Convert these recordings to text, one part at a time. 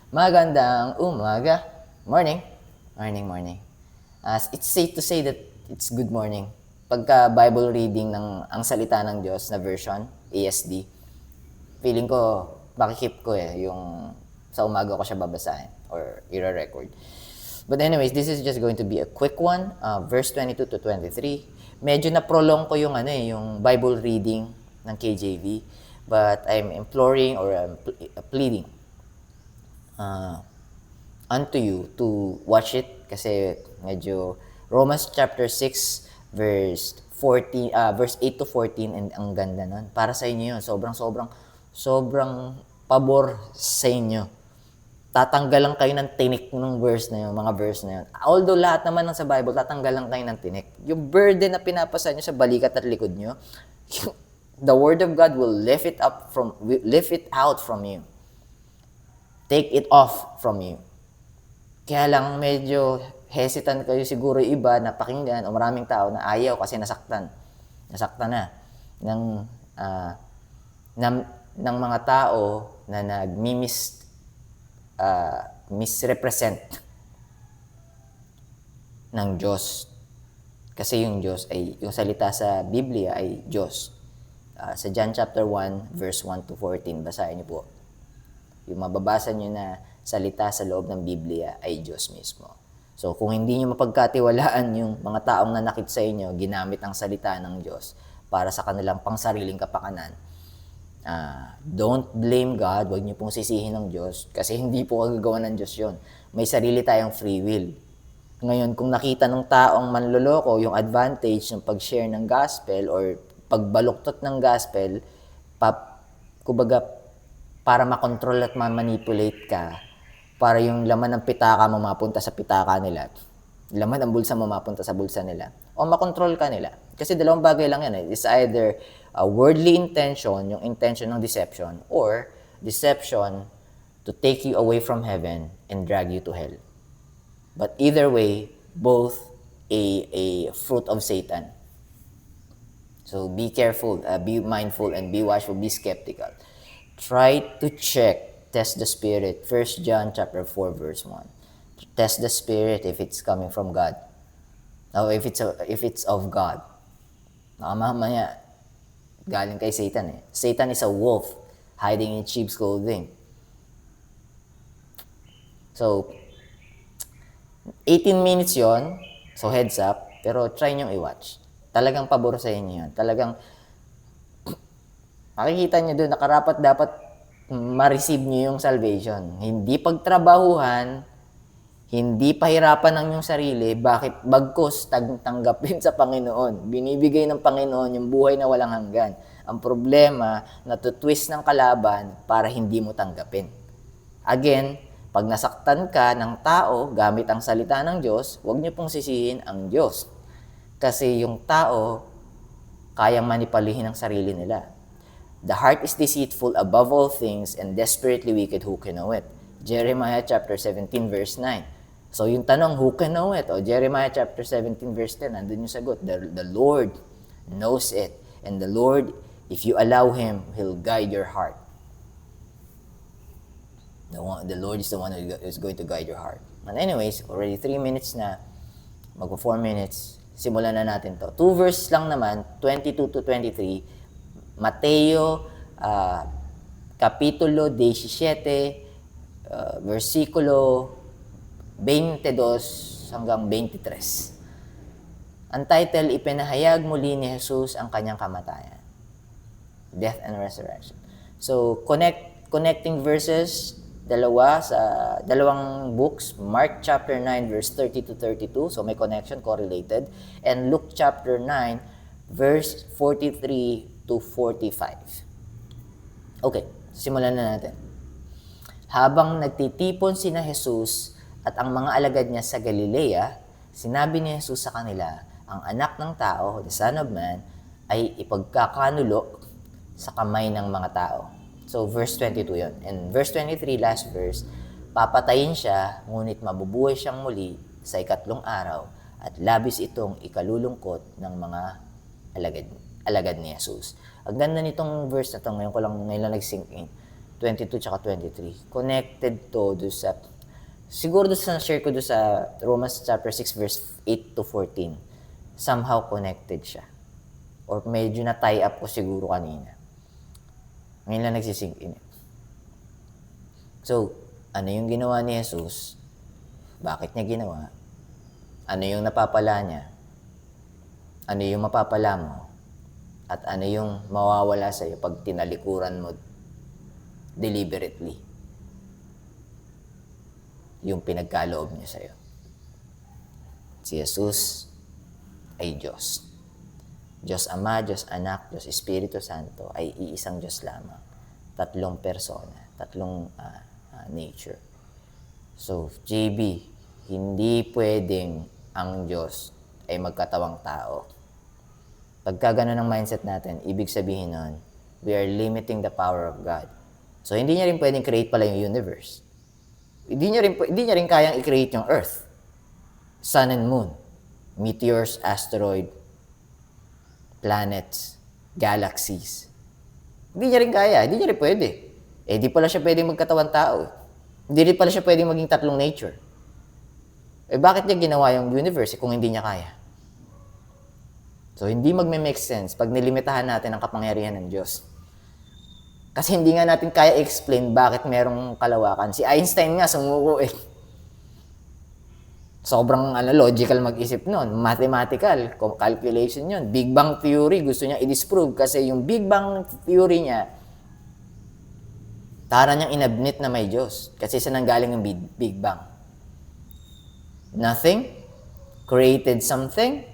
Magandang umaga. Morning. Morning. It's safe to say that it's good morning. Pagka Bible reading ng ang salita ng Diyos na version, ASD, feeling ko, makikip ko yung sa umaga ko siya babasahin or i-record. But anyways, this is just going to be a quick one, verse 22 to 23. Medyo na-prolong ko yung yung Bible reading ng KJV, but I'm imploring or I'm pleading unto you to watch it kasi medyo Romans chapter 6 verse 8 to 14, and ang ganda nun. Para sa inyo yun. Sobrang pabor sa inyo. Tatanggalan kayo ng tinik ng verse na yun, mga verse na yun. Although lahat naman ng sa Bible, tatanggalan kayo ng tinik. Yung burden na pinapasa nyo sa balikat at likod nyo, the Word of God will lift it out from you. Take it off from you. Kaya lang medyo hesitant kayo siguro iba na pakinggan o maraming tao na ayaw kasi nasaktan. Nasaktan na ng mga tao na misrepresent ng Diyos. Kasi yung Diyos ay, yung salita sa Biblia ay Diyos. Sa John chapter 1, verse 1 to 14, basahin niyo po. Yung mababasa nyo na salita sa loob ng Biblia ay Diyos mismo. So, kung hindi nyo mapagkatiwalaan yung mga taong nanakit sa inyo, ginamit ang salita ng Diyos para sa kanilang pangsariling kapakanan, don't blame God, huwag nyo pong sisihin ng Diyos, kasi hindi po kagagawa ng Diyos yun. May sarili tayong free will. Ngayon, kung nakita ng taong manloloko yung advantage ng pag-share ng gospel or pagbaluktot ng gospel, kumbaga, para makontrol at ma-manipulate ka, para yung laman ng pitaka mo mapunta sa pitaka nila, laman ng bulsa mo mapunta sa bulsa nila, o makontrol ka nila. Kasi dalawang bagay lang yan. It's either a worldly intention, yung intention ng deception, or deception to take you away from heaven and drag you to hell. But either way, both a fruit of Satan. So be careful, be mindful, and be watchful, be skeptical. Try to test the spirit. 1 John chapter 4 verse 1. Test the spirit if it's coming from God. Or if it's of God. Mamaya galing kay Satan eh. Satan is a wolf hiding in sheep's clothing. So 18 minutes yon. So heads up, pero try nyo i-watch. Talagang pabor sa inyo yan. Talagang makikita nyo doon, nakarapat dapat ma-receive nyo yung salvation. Hindi pagtrabahuhan, hindi pahirapan ng inyong sarili, bakit bagkus tanggapin sa Panginoon. Binibigay ng Panginoon yung buhay na walang hanggan. Ang problema, natutwist ng kalaban para hindi mo tanggapin. Again, pag nasaktan ka ng tao gamit ang salita ng Diyos, huwag nyo pong sisihin ang Diyos. Kasi yung tao, kayang manipalihin ang sarili nila. The heart is deceitful above all things and desperately wicked, who can know it? Jeremiah chapter 17 verse 9. So yung tanong, who can know it? O Jeremiah chapter 17 verse 10, nandun yung sagot. The Lord knows it. And the Lord, if you allow Him, He'll guide your heart. The Lord is the one who is going to guide your heart. And anyways, already 3 minutes na, mag-4 minutes, simulan na natin to. 2 verses lang naman, 22 to 23, Mateo, Kapitulo 17, versikulo 22 hanggang 23. Ang title, ipinahayag muli ni Jesus ang kanyang kamatayan. Death and resurrection. So, connecting verses, dalawang books, Mark chapter 9 verse 30 to 32, so may connection, correlated, and Luke chapter 9 verse 43 to 45. Okay, simulan na natin. Habang nagtitipon sina Jesus at ang mga alagad niya sa Galilea, sinabi ni Jesus sa kanila, ang anak ng tao, the Son of Man, ay ipagkakanulo sa kamay ng mga tao. So, verse 22 yun. And verse 23, last verse, papatayin siya, ngunit mabubuhay siyang muli sa ikatlong araw at labis itong ikalulungkot ng mga alagad ni Jesus. Ang ganda nitong verse na ito, ngayon lang nag-sink in. 22 tsaka 23. Connected to do sa, siguro doon sa share ko doon sa Romans chapter 6 verse 8 to 14. Somehow connected siya. Or medyo na-tie up ko siguro kanina. Ngayon lang nagsisink in. So, ano yung ginawa ni Jesus? Bakit niya ginawa? Ano yung napapala niya? Ano yung mapapala mo? At ano yung mawawala sa'yo pag tinalikuran mo deliberately yung pinagkaloob niya sa'yo? Si Jesus ay Diyos. Diyos Ama, Diyos Anak, Diyos Espiritu Santo ay iisang Diyos lamang. Tatlong persona, tatlong nature. So, JB, hindi pwedeng ang Diyos ay magkatawang tao. Pagka gano'n ang mindset natin, ibig sabihin nun, we are limiting the power of God. So, hindi niya rin pwedeng create pala yung universe. Hindi niya rin kayang i-create yung Earth, Sun and Moon, meteors, asteroid, planets, galaxies. Hindi niya rin kaya, hindi niya rin pwede. Eh, di pala siya pwedeng magkatawang tao. Hindi rin pala siya pwedeng maging tatlong nature. Eh, bakit niya ginawa yung universe kung hindi niya kaya? So, hindi magme-make sense pag nilimitahan natin ang kapangyarihan ng Diyos. Kasi hindi nga natin kaya explain bakit merong kalawakan. Si Einstein nga, sumuko eh. Sobrang logical mag-isip nun. Mathematical, calculation yun. Big Bang Theory, gusto niya i-disprove kasi yung Big Bang Theory niya, tara niyang inadmit na may Diyos. Kasi sa nanggaling yung Big Bang. Nothing created something.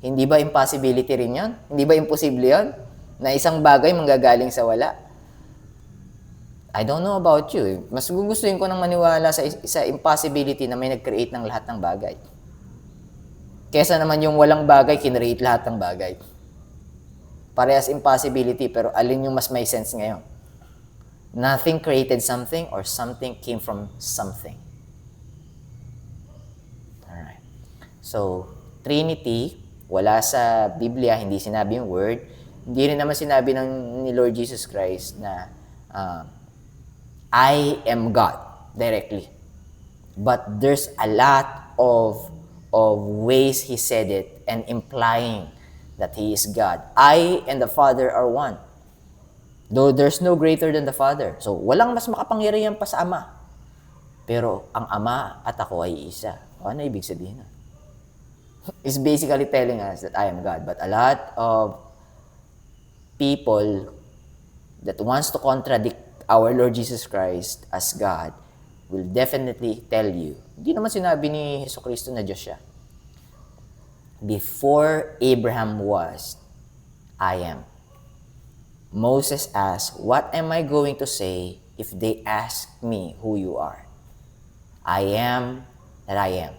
Hindi ba impossibility rin yun? Hindi ba imposible yun? Na isang bagay manggagaling sa wala? I don't know about you. Mas gugustuhin ko nang maniwala sa impossibility na may nag-create ng lahat ng bagay. Kesa naman yung walang bagay, kinreate lahat ng bagay. Parehas impossibility, pero alin yung mas may sense ngayon? Nothing created something or something came from something. Alright. So, Trinity, wala sa Biblia, hindi sinabi yung word. Hindi rin naman sinabi ni Lord Jesus Christ na I am God directly. But there's a lot of ways He said it and implying that He is God. I and the Father are one. Though there's no greater than the Father. So, walang mas makapangyarihan pa sa Ama. Pero ang Ama at ako ay isa. Ano ibig sabihin nun? It's basically telling us that I am God. But a lot of people that wants to contradict our Lord Jesus Christ as God will definitely tell you, hindi naman sinabi ni Jesucristo na Diyos siya. Before Abraham was, I am. Moses asked, what am I going to say if they ask me who you are? I am that I am.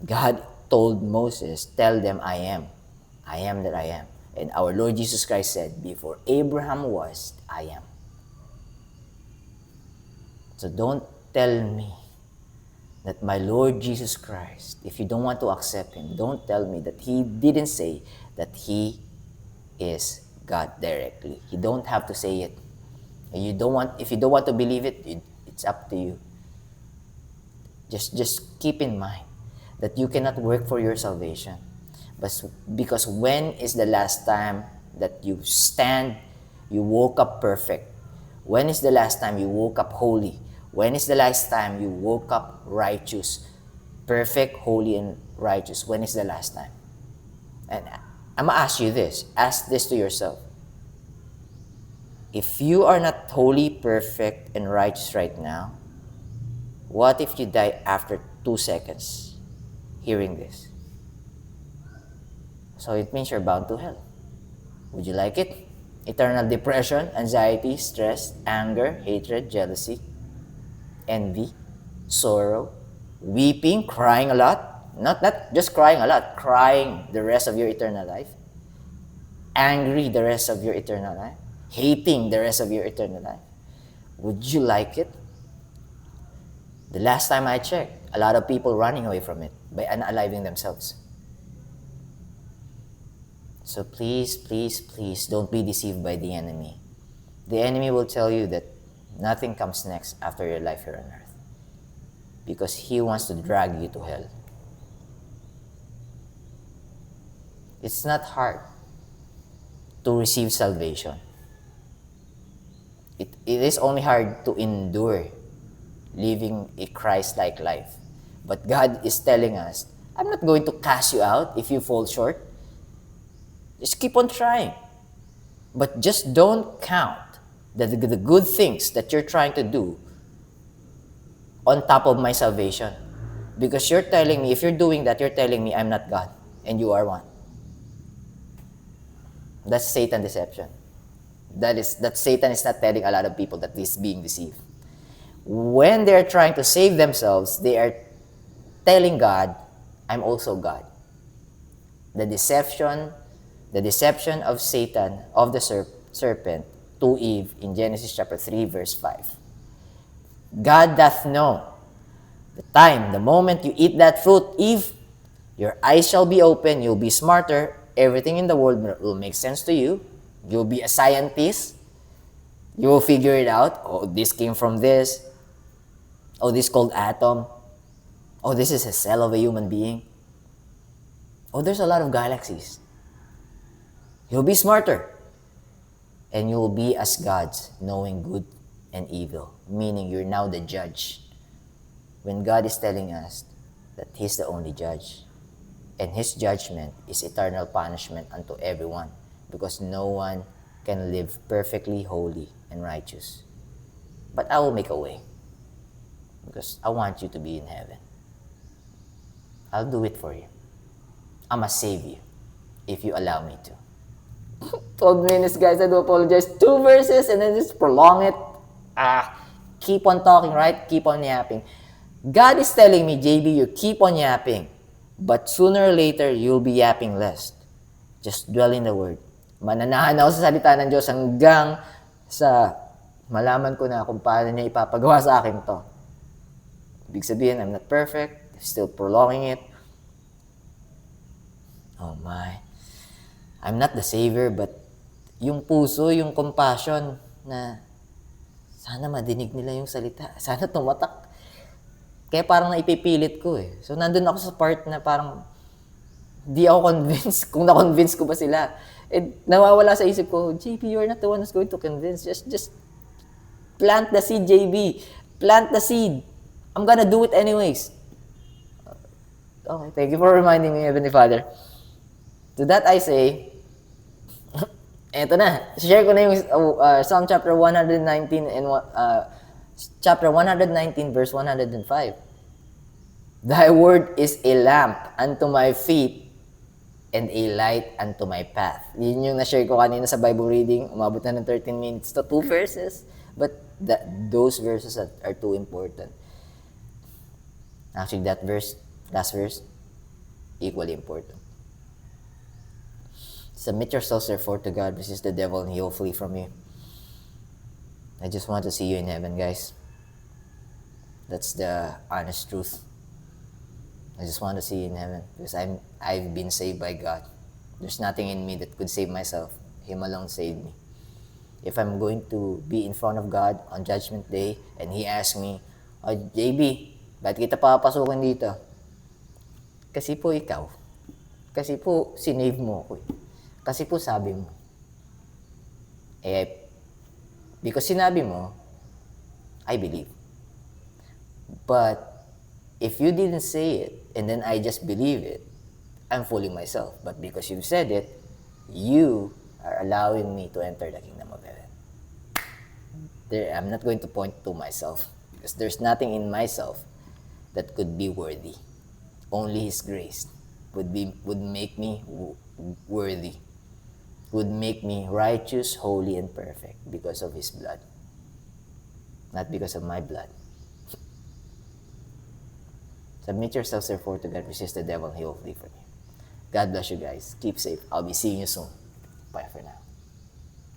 God told Moses, tell them I am. I am that I am. And our Lord Jesus Christ said, before Abraham was, I am. So don't tell me that my Lord Jesus Christ, if you don't want to accept Him, don't tell me that He didn't say that He is God directly. You don't have to say it. And if you don't want to believe it, it's up to you. Just keep in mind that you cannot work for your salvation. But because when is the last time that you woke up perfect? When is the last time you woke up holy? When is the last time you woke up righteous? Perfect, holy, and righteous. When is the last time? And I'm going to ask you this. Ask this to yourself. If you are not holy, perfect, and righteous right now, what if you die after 2 seconds hearing this? So it means you're bound to hell. Would you like it? Eternal depression, anxiety, stress, anger, hatred, jealousy, envy, sorrow, weeping, crying a lot. Not just crying a lot, crying the rest of your eternal life. Angry the rest of your eternal life. Hating the rest of your eternal life. Would you like it? The last time I checked, a lot of people running away from it by unaliving themselves. So please, please, please don't be deceived by the enemy. The enemy will tell you that nothing comes next after your life here on earth. Because he wants to drag you to hell. It's not hard to receive salvation. It is only hard to endure living a Christ-like life. But God is telling us, I'm not going to cast you out if you fall short. Just keep on trying. But just don't count the good things that you're trying to do on top of my salvation. Because you're telling me, if you're doing that, you're telling me I'm not God and you are one. That's Satan deception. That Satan is not telling a lot of people that he's being deceived. When they're trying to save themselves, they are telling God, I'm also God. The deception of Satan, of the serpent, to Eve in Genesis chapter 3, verse 5. God doth know the moment you eat that fruit, Eve, your eyes shall be open, you'll be smarter, everything in the world will make sense to you, you'll be a scientist, you will figure it out, oh, this came from this, oh, this called atom, oh, this is a cell of a human being, oh, there's a lot of galaxies. You'll be smarter, and you will be as gods, knowing good and evil, meaning you're now the judge. When God is telling us that He's the only judge, and His judgment is eternal punishment unto everyone, because no one can live perfectly holy and righteous. But I will make a way, because I want you to be in heaven. I'll do it for you. I must save you, if you allow me to. 12 minutes, guys. I do apologize. 2 verses and then just prolong it. Keep on talking, right? Keep on yapping. God is telling me, JB, you keep on yapping. But sooner or later, you'll be yapping less. Just dwell in the Word. Mananahan ako sa salita ng Diyos hanggang sa malaman ko na kung paano niya ipapagawa sa akin to. Ibig sabihin, I'm not perfect. Still prolonging it. Oh my. I'm not the Savior, but yung puso, yung compassion na sana madinig nila yung salita. Sana tumatak. Kaya parang naipipilit ko eh. So, nandun ako sa part na parang di ako convinced kung na-convince ko ba sila. And nawawala sa isip ko, JB, you're not the one who's going to convince. Just plant the seed, JB. Plant the seed. I'm gonna do it anyways. Okay, thank you for reminding me, Heavenly Father. To that I say, eto na, share ko na yung Psalm chapter 119 and chapter 119 verse 105. Thy word is a lamp unto my feet and a light unto my path. Yun yung na-share ko kanina sa Bible reading. Umabot na ng 13 minutes to 2 verses. But those verses are too important. Actually, that verse, last verse, equally important. Submit yourselves therefore to God, resist the devil, and he will flee from you. I just want to see you in heaven, guys. That's the honest truth. I just want to see you in heaven because I've been saved by God. There's nothing in me that could save myself. Him alone saved me. If I'm going to be in front of God on Judgment Day and He asks me, "Oh, JB, bakit kita papasukin dito?" Kasi po ikaw. Kasi po sinave mo ako. Kasi po sabi mo. Because sinabi mo, I believe. But if you didn't say it, and then I just believe it, I'm fooling myself. But because you've said it, you are allowing me to enter the kingdom of heaven. I'm not going to point to myself, because there's nothing in myself that could be worthy. Only His grace would make me worthy, would make me righteous, holy, and perfect because of His blood, not because of my blood. Submit yourselves therefore to God, resist the devil, and he will flee from you. God bless you guys. Keep safe. I'll be seeing you soon. Bye for now.